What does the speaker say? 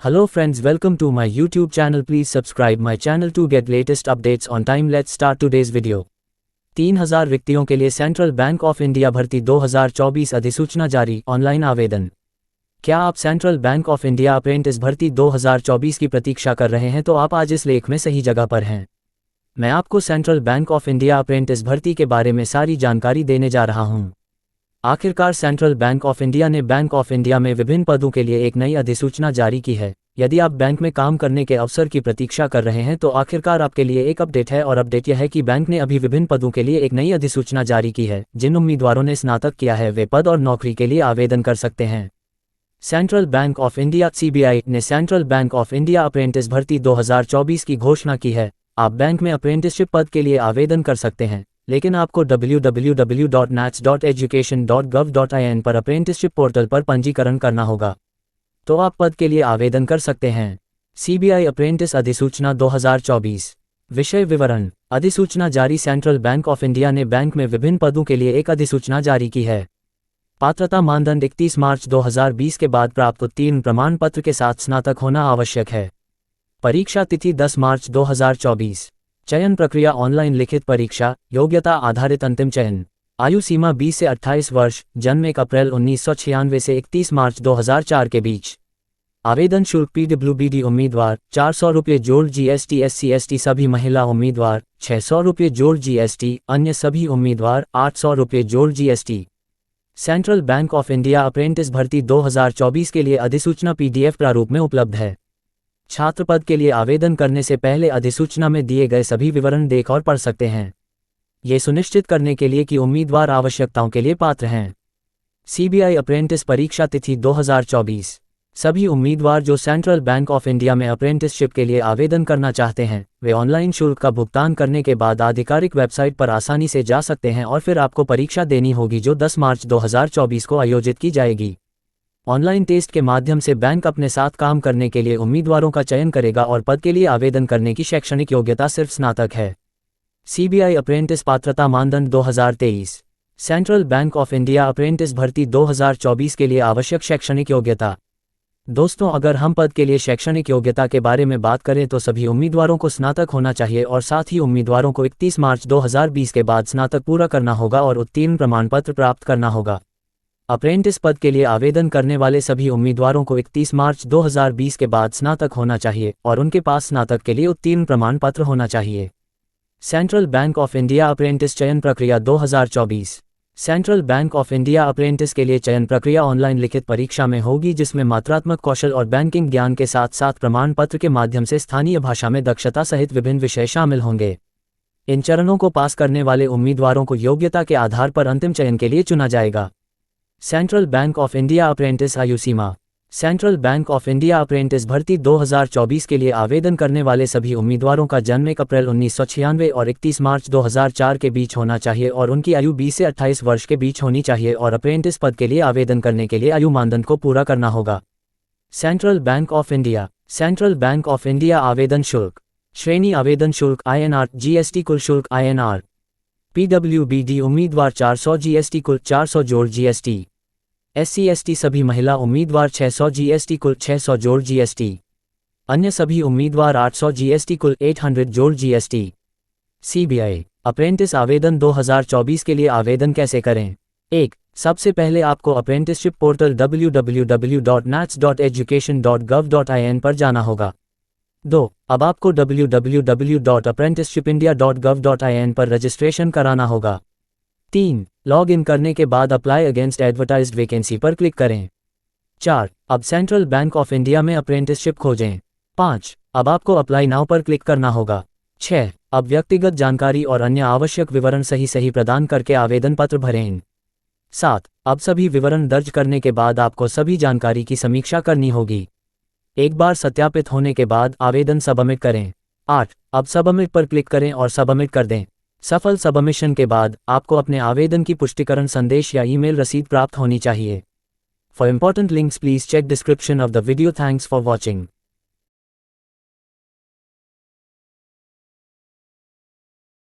Hello friends, welcome to my YouTube channel. Please subscribe my channel to get latest updates on time. Let's start today's video. 3000 रिक्तियों के लिए central bank of India भर्ती 2024 अधिसूचना जारी, online आवेदन। क्या आप central bank of India apprentice भर्ती 2024 की प्रतीक्षा कर रहे हैं तो आप आज इस लेख में सही जगह पर हैं। मैं आपको central bank of India apprentice भर्ती के बारे में सारी जानकारी देने जा रहा हूं। आखिरकार सेंट्रल बैंक ऑफ इंडिया ने बैंक ऑफ इंडिया में विभिन्न पदों के लिए एक नई अधिसूचना जारी की है। यदि आप बैंक में काम करने के अवसर की प्रतीक्षा कर रहे हैं तो आखिरकार आपके लिए एक अपडेट है, और अपडेट यह है कि बैंक ने अभी विभिन्न पदों के लिए एक नई अधिसूचना जारी की है। जिन उम्मीदवारों ने स्नातक किया है वे पद और नौकरी के लिए आवेदन कर सकते हैं। Central bank of India (CBI) ने central bank of India apprentice भर्ती 2024 की घोषणा की है। आप बैंक में अप्रेंटिसशिप पद के लिए आवेदन कर सकते हैं, लेकिन आपको www.nats.education.gov.in पर अप्रेंटिसशिप पोर्टल पर पंजीकरण करना होगा, तो आप पद के लिए आवेदन कर सकते हैं। CBI अप्रेंटिस अधिसूचना 2024 विषय विवरण। अधिसूचना जारी। सेंट्रल बैंक ऑफ इंडिया ने बैंक में विभिन्न पदों के लिए एक अधिसूचना जारी की है। पात्रता मानदंड 31 मार्च 2020 के बाद प्राप्त उत्तीर्ण प्रमाण पत्र के साथ स्नातक होना आवश्यक है। परीक्षा तिथि 10 मार्च 2024। चयन प्रक्रिया ऑनलाइन लिखित परीक्षा, योग्यता आधारित अंतिम चयन। आयु सीमा 20 से 28 वर्ष, जन्म 1 अप्रैल 1996 से 31 मार्च 2004 के बीच। आवेदन शुल्क PWBD उम्मीदवार 400 रुपये जोड़ GST, SC/ST सभी महिला उम्मीदवार 600 रुपये जोड़ GST, अन्य सभी उम्मीदवार 800 रुपये जोड़ GST। Central bank of India apprentice भर्ती 2024 के लिए अधिसूचना PDF प्रारूप में उपलब्ध है। छात्र पद के लिए आवेदन करने से पहले अधिसूचना में दिए गए सभी विवरण देख और पढ़ सकते हैं, ये सुनिश्चित करने के लिए कि उम्मीदवार आवश्यकताओं के लिए पात्र हैं। CBI अप्रेंटिस परीक्षा तिथि 2024। सभी उम्मीदवार जो सेंट्रल बैंक ऑफ इंडिया में अप्रेंटिसशिप के लिए आवेदन करना चाहते हैं वे ऑनलाइन शुल्क का भुगतान करने के बाद आधिकारिक वेबसाइट पर आसानी से जा सकते हैं, और फिर आपको परीक्षा देनी होगी जो 10 मार्च 2024 को आयोजित की जाएगी। ऑनलाइन टेस्ट के माध्यम से बैंक अपने साथ काम करने के लिए उम्मीदवारों का चयन करेगा, और पद के लिए आवेदन करने की शैक्षणिक योग्यता सिर्फ स्नातक है। CBI अप्रेंटिस पात्रता मानदंड 2023। Central bank of India apprentice भर्ती 2024 के लिए आवश्यक शैक्षणिक योग्यता। दोस्तों, अगर हम पद के लिए शैक्षणिक योग्यता के बारे में बात करें तो सभी उम्मीदवारों को स्नातक होना चाहिए, और साथ ही उम्मीदवारों को 31 मार्च 2020 के बाद स्नातक पूरा करना होगा और उत्तीर्ण प्रमाण पत्र प्राप्त करना होगा। अप्रेंटिस पद के लिए आवेदन करने वाले सभी उम्मीदवारों को 31 मार्च 2020 के बाद स्नातक होना चाहिए, और उनके पास स्नातक के लिए उत्तीर्ण प्रमाण पत्र होना चाहिए। Central bank of India apprentice चयन प्रक्रिया 2024। Central bank of India apprentice के लिए चयन प्रक्रिया ऑनलाइन लिखित परीक्षा में होगी, जिसमें मात्रात्मक कौशल और बैंकिंग ज्ञान के साथ साथ प्रमाण पत्र के माध्यम से स्थानीय भाषा में दक्षता सहित विभिन्न विषय शामिल होंगे। इन चरणों को पास करने वाले उम्मीदवारों को योग्यता के आधार पर अंतिम चयन के लिए चुना जाएगा। Central bank of India apprentice आयु सीमा। Central bank of India apprentice भर्ती 2024 के लिए आवेदन करने वाले सभी उम्मीदवारों का जन्म 1 अप्रैल 1996 और 31 मार्च 2004 के बीच होना चाहिए, और उनकी आयु 20 से 28 वर्ष के बीच होनी चाहिए, और अप्रेंटिस पद के लिए आवेदन करने के लिए आयु मानदंड को पूरा करना होगा। Central bank of India. Central bank of India आवेदन शुल्क। श्रेणी आवेदन शुल्क INR, GST कुल शुल्क INR। PWBD उम्मीदवार 400 GST कुल 400 जोड़ GST। SC/ST सभी महिला उम्मीदवार 600 GST कुल 600 जोड़ GST। अन्य सभी उम्मीदवार 800 GST कुल 800 जोड़ GST। CBI अप्रेंटिस आवेदन 2024 के लिए आवेदन कैसे करें? 1. सबसे पहले आपको अप्रेंटिसशिप पोर्टल www.nats.education.gov.in पर जाना होगा। 2. अब आपको www.apprenticeshipindia.gov.in पर रजिस्ट्रेशन कराना होगा। 3. लॉग इन करने के बाद अप्लाई अगेंस्ट एडवर्टाइज्ड वैकेंसी पर क्लिक करें। 4. अब सेंट्रल बैंक ऑफ इंडिया में अप्रेंटिसशिप खोजें। 5. अब आपको अप्लाई नाउ पर क्लिक करना होगा। 6. अब व्यक्तिगत जानकारी और अन्य आवश्यक विवरण सही प्रदान करके आवेदन पत्र भरें। 7. अब सभी विवरण दर्ज करने के बाद आपको सभी जानकारी की समीक्षा करनी होगी। एक बार सत्यापित होने के बाद आवेदन सबमिट करें। 8. अब सबमिट पर क्लिक करें और सबमिट कर दें। सफल सबमिशन के बाद आपको अपने आवेदन की पुष्टिकरण संदेश या ईमेल रसीद प्राप्त होनी चाहिए। For important links please check description of the video. Thanks for watching.